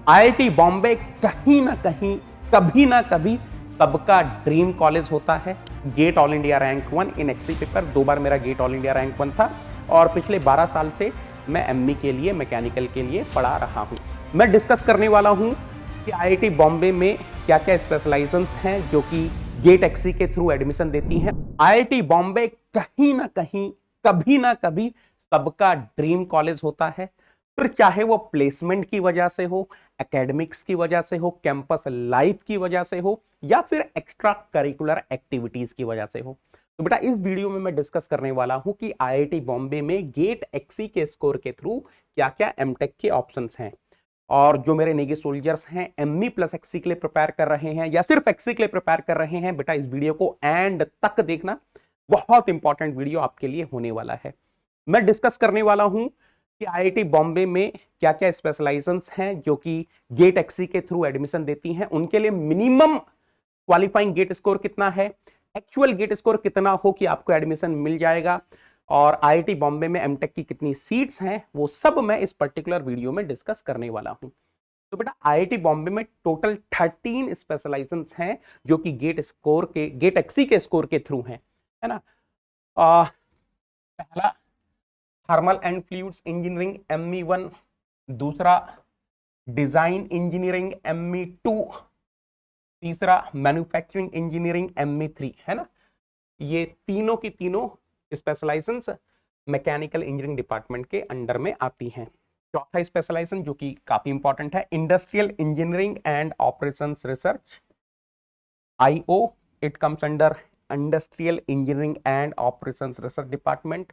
IIT Bombay कहीं ना कहीं कभी ना कभी सबका ड्रीम कॉलेज होता है। Gate all India rank 1 in XE paper, 2 बार मेरा गेट ऑल इंडिया रैंक 1 था और पिछले 12 साल से मैं एमई के लिए, मैकेनिकल के लिए पढ़ा रहा हूं। मैं डिस्कस करने वाला हूं कि आईआईटी बॉम्बे में क्या क्या स्पेशलाइजेशंस हैं जो कि गेट एक्सी के थ्रू एडमिशन देती हैं। आईआईटी बॉम्बे कहीं ना कहीं कभी ना कभी सबका ड्रीम कॉलेज होता है, फिर चाहे वो प्लेसमेंट की वजह से हो, एकेडमिक्स की वजह से हो, कैंपस लाइफ की वजह से हो, या फिर एक्स्ट्रा करिकुलर एक्टिविटीज की वजह से हो। तो बेटा इस वीडियो में मैं डिस्कस करने वाला हूं कि आईआईटी बॉम्बे में गेट एक्सी के स्कोर के थ्रू क्या क्या एमटेक के ऑप्शंस हैं। और जो मेरे नेगी सोल्जर्स हैं एमई प्लस एक्सी के लिए प्रिपेयर कर रहे हैं या सिर्फ एक्सी के लिए प्रिपेयर कर रहे हैं, बेटा इस वीडियो को एंड तक देखना, बहुत इंपॉर्टेंट वीडियो आपके लिए होने वाला है। मैं डिस्कस करने वाला हूं कि आईआईटी बॉम्बे में क्या क्या स्पेशलाइजेशंस हैं जो कि गेट एक्सी के थ्रू एडमिशन देती हैं, उनके लिए मिनिमम क्वालिफाइंग गेट स्कोर कितना है, एक्चुअल गेट स्कोर कितना हो कि आपको एडमिशन मिल जाएगा, और आईआईटी बॉम्बे में एमटेक की कितनी सीट्स हैं, वो सब मैं इस पर्टिकुलर वीडियो में डिस्कस करने वाला हूं। तो बेटा आईआईटी बॉम्बे में टोटल 13 स्पेशलाइजेशंस हैं जो कि गेट एक्सी के स्कोर के थ्रू हैं, है ना। पहला thermal and fluids engineering ME1, दूसरा डिजाइन इंजीनियरिंग ME2, तीसरा मैन्युफैक्चरिंग इंजीनियरिंग ME3, है ना। ये तीनों की तीनों स्पेशलाइजेशंस मैकेनिकल इंजीनियरिंग डिपार्टमेंट के अंडर में आती हैं। चौथा स्पेशलाइजेशन जो कि काफी इंपॉर्टेंट है, industrial engineering and operations research IO, it comes under industrial engineering and operations research department.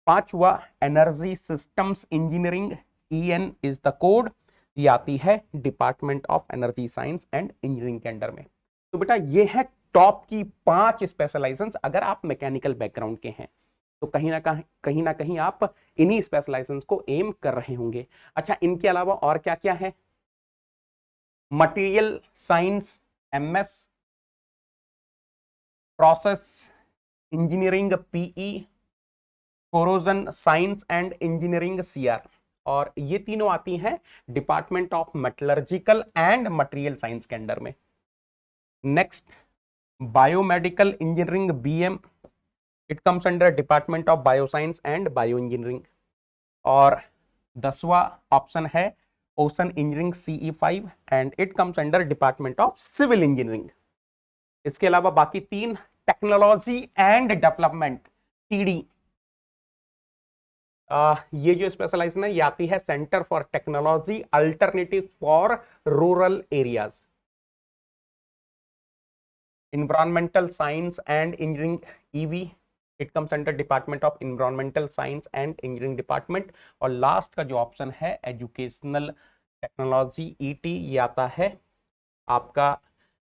पांचवा energy systems engineering, EN is the code, ये आती है department of energy science and engineering के अंडर में। तो बेटा ये है टॉप की 5 स्पेशलाइजेशंस। अगर आप मैकेनिकल बैकग्राउंड के हैं तो कहीं ना कहीं आप इन्हीं स्पेशलाइजेशंस को एम कर रहे होंगे। अच्छा, इनके अलावा और क्या क्या है, material science MS, process engineering PE, corrosion science and engineering CR, और ये तीनों आती हैं department of metallurgical and material science के अंडर में। Next biomedical engineering BM, it comes under department of bioscience and bio engineering. और 10वां option है ocean engineering CE5 and it comes under department of civil engineering. इसके अलावा बाकी 3 technology and development TD, ये जो स्पेशलाइजेशन है ये आती है centre for technology alternative for rural areas. Environmental science and engineering EV, it comes under department of environmental science and engineering department. और लास्ट का जो ऑप्शन है एजुकेशनल टेक्नोलॉजी ET, ये आता है आपका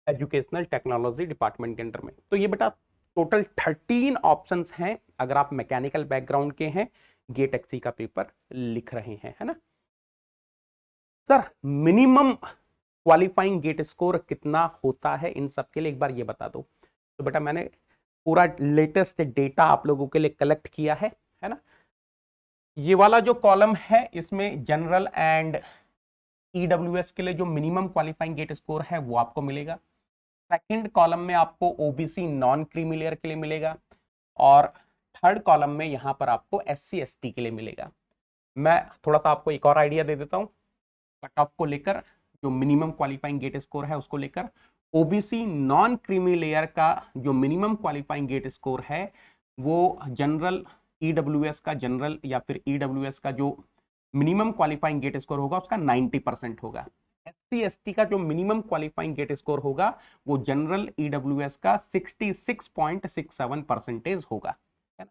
एजुकेशनल टेक्नोलॉजी डिपार्टमेंट के अंडर में। तो ये बेटा टोटल 13 ऑप्शंस हैं अगर आप मैकेनिकल बैकग्राउंड के हैं, गेट एक्सी का पेपर लिख रहे हैं, है ना। Sir minimum qualifying GATE score कितना होता है इन सब के लिए एक बार ये बता दो। तो बेटा मैंने पूरा लेटेस्ट डेटा आप लोगों के लिए कलेक्ट किया है ना। ये वाला जो कॉलम है इसमें जनरल एंड EWS के लिए जो मिनिमम क्वालिफाइंग गेट स्कोर है वो आपको मिलेगा। सेकंड कॉलम में आपको OBC नॉन क्रीमी लेयर के लिए मिलेगा, और थर्ड कॉलम में यहां पर आपको SC ST के लिए मिलेगा। मैं थोड़ा सा आपको एक और आइडिया दे देता हूं कट ऑफ को लेकर, जो मिनिमम क्वालिफाइंग गेट स्कोर है उसको लेकर। OBC नॉन क्रीमी लेयर का जो मिनिमम क्वालिफाइंग गेट स्कोर है वो जनरल EWS का, जनरल या फिर EWS का जो मिनिमम क्वालिफाइंग गेट स्कोर होगा उसका 90% होगा। SC ST का जो मिनिमम क्वालिफाइंग गेट स्कोर होगा वो जनरल EWS का 66.67% होगा, है ना।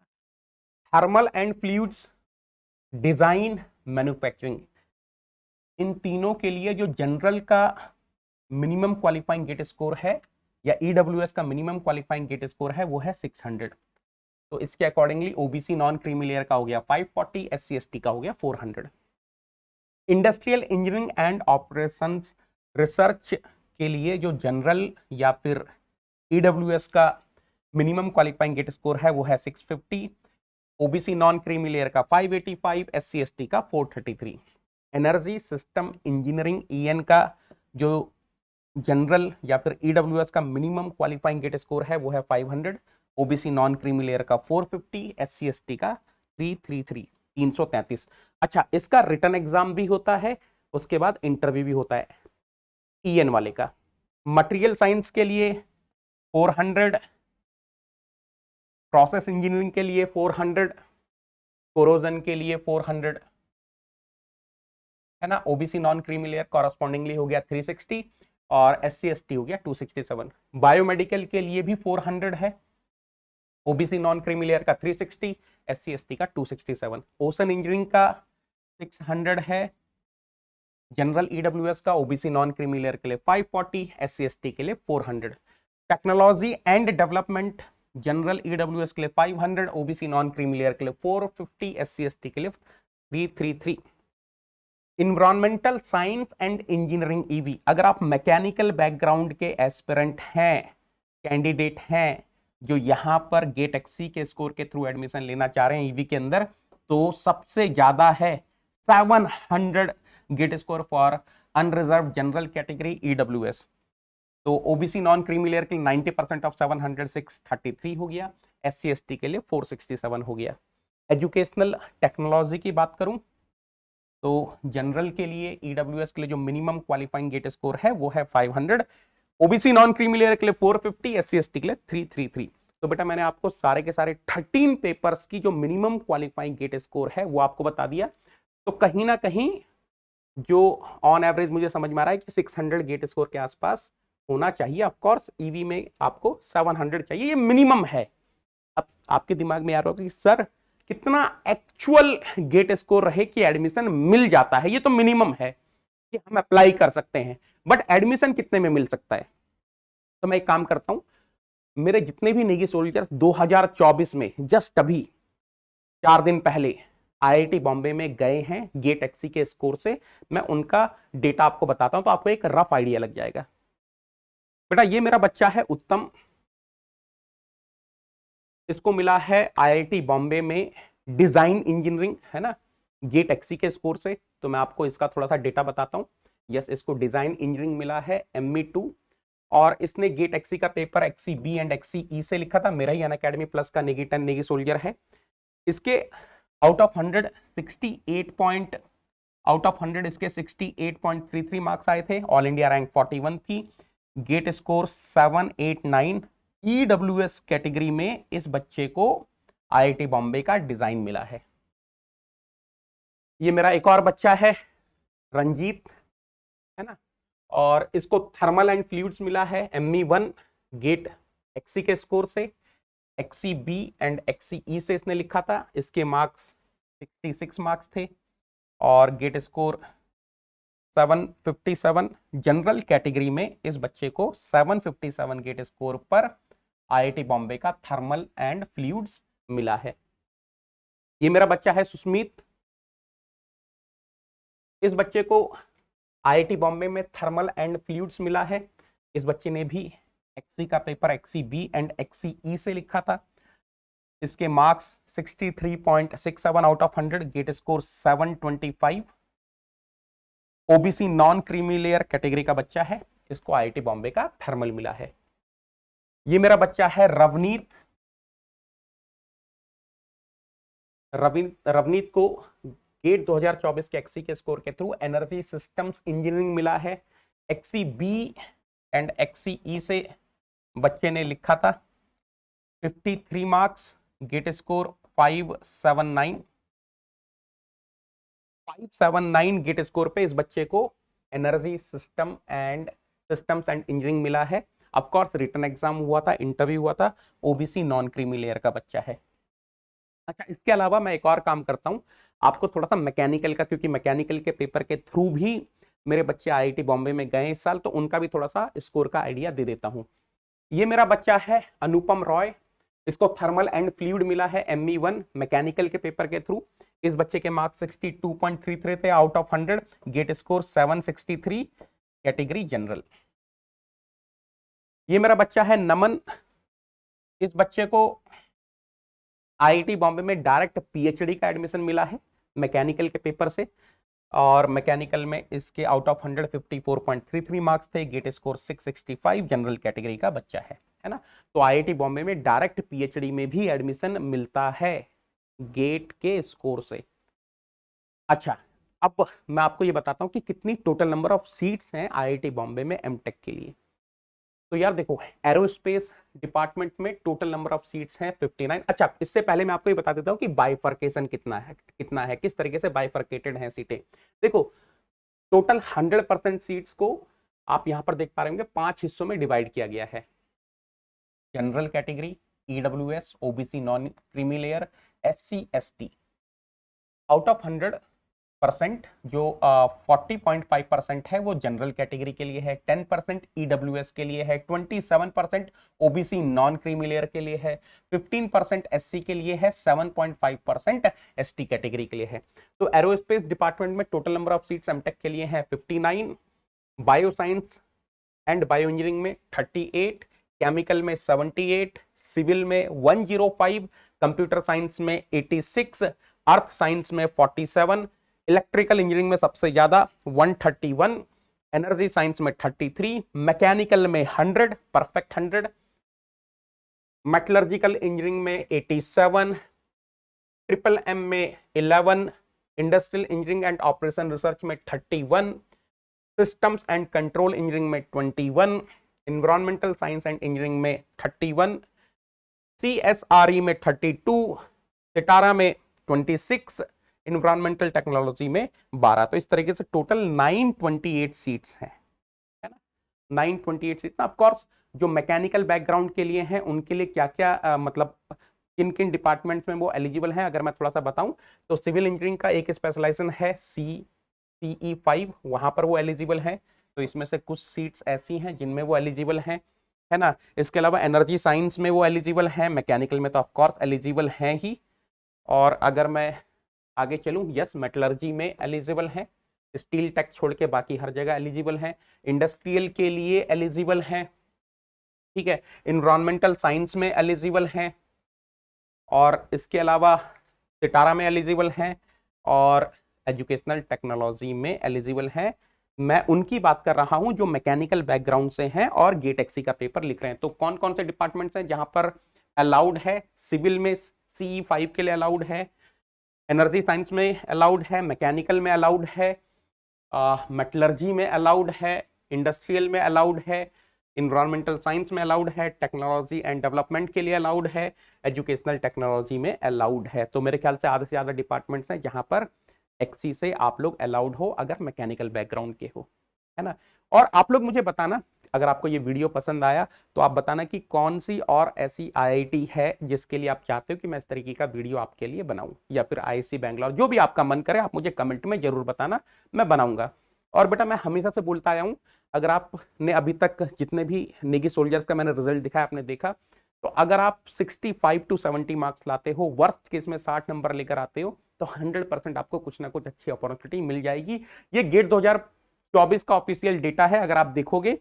Thermal and fluids, design, manufacturing, इन तीनों के लिए जो जनरल का मिनिमम क्वालिफाइंग गेट स्कोर है या EWS का मिनिमम क्वालिफाइंग गेट स्कोर है वो है 600। तो इसके accordingly OBC non creamy layer का हो गया 540, SC ST का हो गया 400। Industrial engineering and operations research के लिए जो जनरल या फिर EWS का मिनिमम क्वालिफाइंग गेट स्कोर है वो है 650, OBC नॉन क्रीमी लेयर का 585, SC ST का 433। एनर्जी सिस्टम इंजीनियरिंग EN का जो जनरल या फिर EWS का मिनिमम क्वालिफाइंग गेट स्कोर है वो है 500, ओबीसी नॉन क्रीमी लेयर का 450, SC ST का 333 333। अच्छा, इसका रिटन एग्जाम भी होता है, उसके बाद इंटरव्यू भी होता है EN वाले का। मटेरियल साइंस के लिए 400, प्रोसेस इंजीनियरिंग के लिए 400, कोरोजन के लिए 400 है ना। OBC non creamy layer correspondingly हो गया 360 और SC ST हो गया 267। बायोमेडिकल के लिए भी 400 है, ओबीसी नॉन क्रीमी लेयर का 360, SC ST का 267। ओशन इंजीनियरिंग का 600 है, जनरल EWS का ओबीसी नॉन क्रीमी लेयर के लिए 540, SC ST के लिए 400। Technology and development general EWS के लिए 500, ओबीसी नॉन क्रीमी लेयर के लिए 450, SC ST के लिए 333। Environmental science and engineering EV, अगर आप मैकेनिकल बैकग्राउंड के एस्पिरेंट हैं, कैंडिडेट हैं जो यहां पर गेट एक्सी के स्कोर के थ्रू एडमिशन लेना चाह रहे हैं EV के अंदर, तो सबसे ज्यादा है 700 GATE score for unreserved general category EWS। तो ओबीसी नॉन क्रीमी लेयर के लिए 90% ऑफ 700 633 हो गया, SC ST के लिए 467 हो गया। एजुकेशनल टेक्नोलॉजी की बात करूं तो जनरल के लिए EWS के लिए जो मिनिमम क्वालिफाइंग गेट स्कोर है वो है 500, ओबीसी नॉन क्रीमी लेयर के लिए 450, SC ST के लिए 333। तो बेटा मैंने आपको सारे के सारे 13 पेपर्स की जो मिनिमम क्वालिफाइंग गेट स्कोर है वो आपको बता दिया। तो कहीं ना कहीं जो ऑन एवरेज मुझे समझ में आ रहा है कि 600 गेट स्कोर के आसपास होना चाहिए। ऑफ कोर्स EV में आपको 700 चाहिए, ये मिनिमम है। अब आपके दिमाग में आ रहा होगा कि सर कितना एक्चुअल गेट स्कोर रहे कि एडमिशन मिल जाता है, ये तो मिनिमम है कि हम अप्लाई कर सकते हैं, बट एडमिशन कितने में मिल सकता है। तो मैं एक काम करता हूं, मेरे जितने भी नेवी सोल्जर्स 2024 में जस्ट अभी 4 दिन पहले IIT बॉम्बे में गए हैं गेट एक्सी के स्कोर से, मैं उनका डेटा आपको बताता हूं तो आपको एक रफ आइडिया लग जाएगा। बेटा ये मेरा बच्चा है उत्तम, इसको मिला है IIT बॉम्बे में डिजाइन इंजीनियरिंग, है ना, गेट एक्सी के स्कोर से। तो मैं आपको इसका थोड़ा सा डेटा बताता हूं। यस, इसको डिजाइन इंजीनियरिंग मिला है ME2 और इसने गेट एक्सी का पेपर XCB एंड XCE से लिखा था। मेरा ही अनअकैडमी प्लस का नेगी 10 नेगी सोल्जर है। इसके आउट ऑफ 100 इसके 68.33 मार्क्स आए थे। ऑल इंडिया रैंक 41 थी। Gate score 789। EWS कैटेगरी में इस बच्चे को IIT बॉम्बे का डिजाइन मिला है। ये मेरा एक और बच्चा है रंजीत, है ना, और इसको थर्मल एंड फ्लूइड्स मिला है ME1 गेट एक्सी के स्कोर से। XCB एंड XCE से इसने लिखा था। इसके मार्क्स 66 मार्क्स थे और गेट स्कोर 757। जनरल कैटेगरी में इस बच्चे को 757 गेट स्कोर पर IIT बॉम्बे का थर्मल एंड फ्लूइड्स मिला है। ये मेरा बच्चा है सुस्मित, इस बच्चे को IIT बॉम्बे में थर्मल एंड फ्लूइड्स मिला है। इस बच्चे ने भी एक्सी का पेपर XCB एंड XCE से लिखा था। इसके marks 63.67 out of 100, GATE score 725। OBC non creamy layer category का बच्चा है, इसको IIT बॉम्बे का थर्मल मिला है। ये मेरा बच्चा है रवनीत। रवनीत को गेट 2024 के एक्सी के स्कोर के थ्रू एनर्जी सिस्टम्स इंजीनियरिंग मिला है। XCB एंड XCE से बच्चे ने लिखा था। 53 marks, GATE score 579 GATE score पे इस बच्चे को एनर्जी सिस्टम्स एंड इंजीनियरिंग मिला है। ऑफ कोर्स रिटन एग्जाम हुआ था, इंटरव्यू हुआ था। ओबीसी नॉन क्रीमी लेयर का बच्चा है। अच्छा, इसके अलावा मैं एक और काम करता हूं, आपको थोड़ा सा मैकेनिकल का, क्योंकि मैकेनिकल के पेपर के थ्रू भी मेरे बच्चे IIT बॉम्बे में गए इस साल, तो उनका भी थोड़ा सा स्कोर का आइडिया दे देता हूं। ये मेरा बच्चा है अनुपम रॉय, इसको थर्मल एंड फ्लूइड मिला है ME1 मैकेनिकल के पेपर के थ्रू। इस बच्चे के मार्क्स 62.33 थे out of 100, GATE score 763, category general. ये मेरा बच्चा है नमन, इस बच्चे को IIT बॉम्बे में डायरेक्ट PhD का एडमिशन मिला है मैकेनिकल के पेपर से। और मैकेनिकल में इसके आउट ऑफ 100 54.33 मार्क्स थे, गेट स्कोर 665, जनरल कैटेगरी का बच्चा है ना। तो आईआईटी बॉम्बे में डायरेक्ट पीएचडी में भी एडमिशन मिलता है गेट के स्कोर से। अच्छा, अब मैं आपको ये बताता हूं कि कितनी टोटल नंबर ऑफ सीट्स हैं आईआईटी बॉम्बे में एमटेक के लिए। तो यार देखो, एरोस्पेस डिपार्टमेंट में टोटल नंबर ऑफ सीट्स हैं 59। अच्छा, इससे पहले मैं आपको ये बता देता हूं कि बाइफर्केशन कितना है, किस तरीके से बाइफर्केटेड हैं सीटें। देखो, टोटल 100% सीट्स को आप यहां पर देख पा रहे होंगे 5 हिस्सों में डिवाइड किया गया है। General category, EWS, OBC, non creamy layer, SC, ST. Out of 100% जो 40.5% है वो जनरल कैटेगरी के लिए है, 10% ईडब्ल्यूएस के लिए है, 27% ओबीसी नॉन क्रीमी लेयर के लिए है, 15% एससी के लिए है, 7.5% एसटी कैटेगरी के लिए है। तो एरोस्पेस डिपार्टमेंट में total number of seats MTech के लिए है 59, बायोसाइंस एंड बायो इंजीनियरिंग में 38, केमिकल में 78, सिविल में 105, कंप्यूटर साइंस में 86, अर्थ साइंस में 47, इलेक्ट्रिकल इंजीनियरिंग में सबसे ज्यादा 131, एनर्जी साइंस में 33, मैकेनिकल में 100, परफेक्ट 100, मेटलर्जिकल इंजीनियरिंग में 87, ट्रिपल एम में 11, industrial engineering and operation research में 31, सिस्टम्स एंड कंट्रोल इंजीनियरिंग में 21, एनवायरमेंटल साइंस एंड इंजीनियरिंग में 31, सीएसआरई में 32, सितारा में 26, एनवायरमेंटल टेक्नोलॉजी में 12। तो इस तरीके से टोटल 928 सीट्स हैं, है ना, 928 सीट्स। ऑफ कोर्स जो मैकेनिकल बैकग्राउंड के लिए हैं उनके लिए क्या क्या मतलब किन किन डिपार्टमेंट्स में वो एलिजिबल हैं, अगर मैं थोड़ा सा बताऊं तो सिविल इंजीनियरिंग का एक स्पेशलाइजेशन है CE5, वहां पर वो एलिजिबल है। तो इसमें से कुछ सीट्स ऐसी हैं जिनमें वो एलिजिबल हैं, है ना। इसके अलावा एनर्जी साइंस में वो एलिजिबल हैं, मैकेनिकल में तो ऑफ कोर्स एलिजिबल हैं ही। और अगर मैं आगे चलूं, यस, मेटलर्जी में एलिजिबल हैं, स्टील टेक छोड़ के बाकी हर जगह एलिजिबल हैं, इंडस्ट्रियल के लिए एलिजिबल हैं, ठीक है, एनवायरमेंटल साइंस में एलिजिबल हैं, और इसके अलावा सितारा में एलिजिबल हैं, और एजुकेशनल टेक्नोलॉजी में एलिजिबल हैं। मैं उनकी बात कर रहा हूं जो मैकेनिकल बैकग्राउंड से हैं और गेट एक्सी का पेपर लिख रहे हैं। तो कौन कौन से डिपार्टमेंट्स हैं जहां पर अलाउड है? सिविल में CE5 के लिए अलाउड है, एनर्जी साइंस में अलाउड है, मैकेनिकल में अलाउड है, मेटलर्जी में अलाउड है, इंडस्ट्रियल में अलाउड है, इन्वायरमेंटल साइंस में अलाउड है, टेक्नोलॉजी एंड डेवलपमेंट के लिए अलाउड है, एजुकेशनल टेक्नोलॉजी में अलाउड है। तो मेरे ख्याल से आधे से ज़्यादा डिपार्टमेंट्स हैं जहां पर एक्सी से आप लोग अलाउड हो अगर मैकेनिकल बैकग्राउंड के हो, है ना। और आप लोग मुझे बताना, अगर आपको ये वीडियो पसंद आया तो आप बताना कि कौन सी और ऐसी आईआईटी है जिसके लिए आप चाहते हो कि मैं इस तरीके का वीडियो आपके लिए बनाऊं, या फिर आईआईसी बैंगलोर, जो भी आपका मन करे आप मुझे कमेंट में जरूर बताना, मैं बनाऊंगा। और बेटा मैं हमेशा से बोलता आया हूं, अगर आपने अभी तक जितने भी नेगी सोल्जर्स का मैंने रिजल्ट दिखाया आपने देखा, तो अगर आप 65 to 70 मार्क्स लाते हो, वर्स्ट केस में 60 नंबर लेकर आते हो, तो 100% आपको कुछ ना कुछ अच्छी अपॉर्चुनिटी मिल जाएगी। ये गेट 2024 का ऑफिशियल डेटा है, अगर आप देखोगे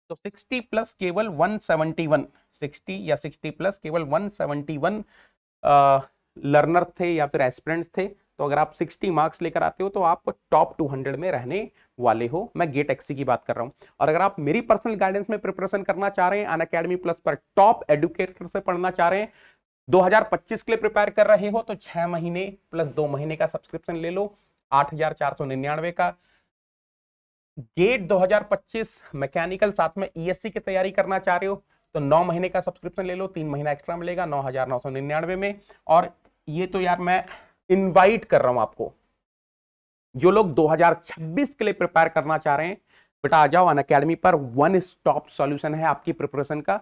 तो 60 प्लस केवल 171, 60 या 60 प्लस केवल 171 लर्नर थे या फिर एस्पिरेंट्स थे। तो अगर आप 60 मार्क्स लेकर आते हो तो आप टॉप 200 में रहने वाले हो। मैं गेट एक्सी की बात कर रहा हूं। और अगर आप मेरी पर्सनल गाइडेंस में प्रिपरेशन करना चाह रहे हैं, अनअकैडमी प्लस पर टॉप एडुकेटर से पढ़ना चाह रहे हैं, 2025 के लिए प्रिपेयर कर रहे हो, तो 6 महीने प्लस 2 महीने का सब्सक्रिप्शन ले लो 8,499 का। गेट 2025 मैकेनिकल साथ में ईएससी की तैयारी करना चाह रहे हो तो 9 महीने का सब्सक्रिप्शन ले लो, 3 महीना एक्स्ट्रा मिलेगा 9,999 में। और ये तो यार मैं इनवाइट कर रहा हूं आपको, जो लोग 2026 के लिए प्रिपेयर करना चाह रहे हैं, बेटा आ जाओ अनअकैडमी पर। वन स्टॉप सॉल्यूशन है आपकी प्रिपरेशन का।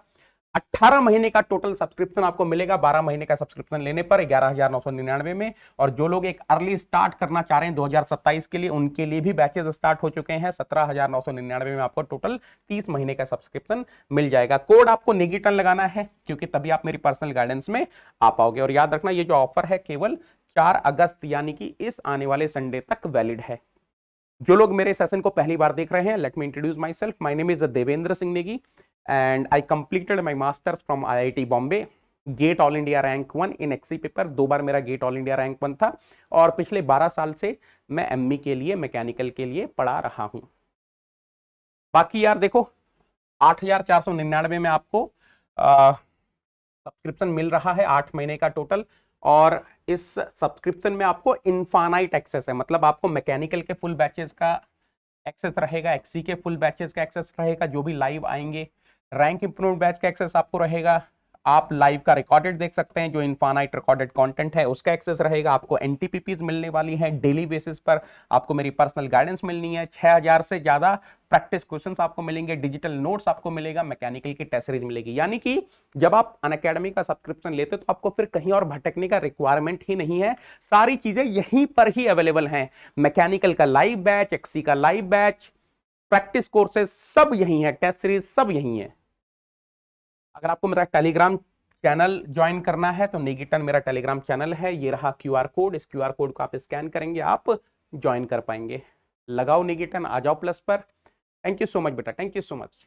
18 महीने का टोटल सब्सक्रिप्शन आपको मिलेगा 12 महीने का सब्सक्रिप्शन लेने पर 11,999 में। और जो लोग एक अर्ली स्टार्ट करना चाह रहे हैं 2027 के लिए, उनके लिए भी बैचेस स्टार्ट हो चुके हैं। 17,999 में आपको टोटल 30 महीने का सब्सक्रिप्शन मिल जाएगा। कोड आपको नेगेटन लगाना है क्योंकि तभी आप मेरी पर्सनल गाइडेंस में आ पाओगे। और याद रखना ये जो ऑफर है केवल 4 अगस्त यानी कि इस आने वाले संडे तक वैलिड है। जो लोग मेरे सेशन को पहली बार देख रहे हैं, let me introduce myself. My name is Devendra Singh Negi and I completed my masters from IIT Bombay GATE all India rank 1 in XE paper, 2 बार मेरा गेट ऑल इंडिया रैंक 1 था और पिछले 12 साल से मैं एमई के लिए, मैकेनिकल के लिए पढ़ा रहा हूं। बाकी यार देखो 8,499 में आपको सब्सक्रिप्शन मिल रहा है 8 महीने का टोटल, और इस सब्सक्रिप्शन में आपको इनफाइनाइट एक्सेस है, मतलब आपको मैकेनिकल के फुल बैचेस का एक्सेस रहेगा, एक्सी के फुल बैचेस का एक्सेस रहेगा जो भी लाइव आएंगे, रैंक इंप्रूव्ड बैच का एक्सेस आपको रहेगा, आप लाइव का रिकॉर्डेड देख सकते हैं जो इनफाइनाइट रिकॉर्डेड कंटेंट है उसका एक्सेस रहेगा, आपको एनटीपीपीज मिलने वाली हैं डेली बेसिस पर, आपको मेरी पर्सनल गाइडेंस मिलनी है, 6000 से ज्यादा प्रैक्टिस क्वेश्चंस आपको मिलेंगे, डिजिटल नोट्स आपको मिलेगा, मैकेनिकल की टेस्ट सीरीज मिलेगी। यानी कि जब आप अनअकैडमी का सब्सक्रिप्शन लेते तो आपको फिर कहीं और भटकने का रिक्वायरमेंट ही नहीं है, सारी चीजें यहीं पर ही अवेलेबल हैं। मैकेनिकल का लाइव बैच, एक्सी का लाइव बैच, प्रैक्टिस कोर्सेज सब यहीं है, टेस्ट सीरीज सब यहीं है। अगर आपको मेरा टेलीग्राम चैनल ज्वाइन करना है तो निकिटन मेरा टेलीग्राम चैनल है, ये रहा क्यूआर कोड, इस क्यूआर कोड को आप स्कैन करेंगे आप ज्वाइन कर पाएंगे। लगाओ निकिटन, आ जाओ प्लस पर। थैंक यू सो मच बेटा, थैंक यू सो मच।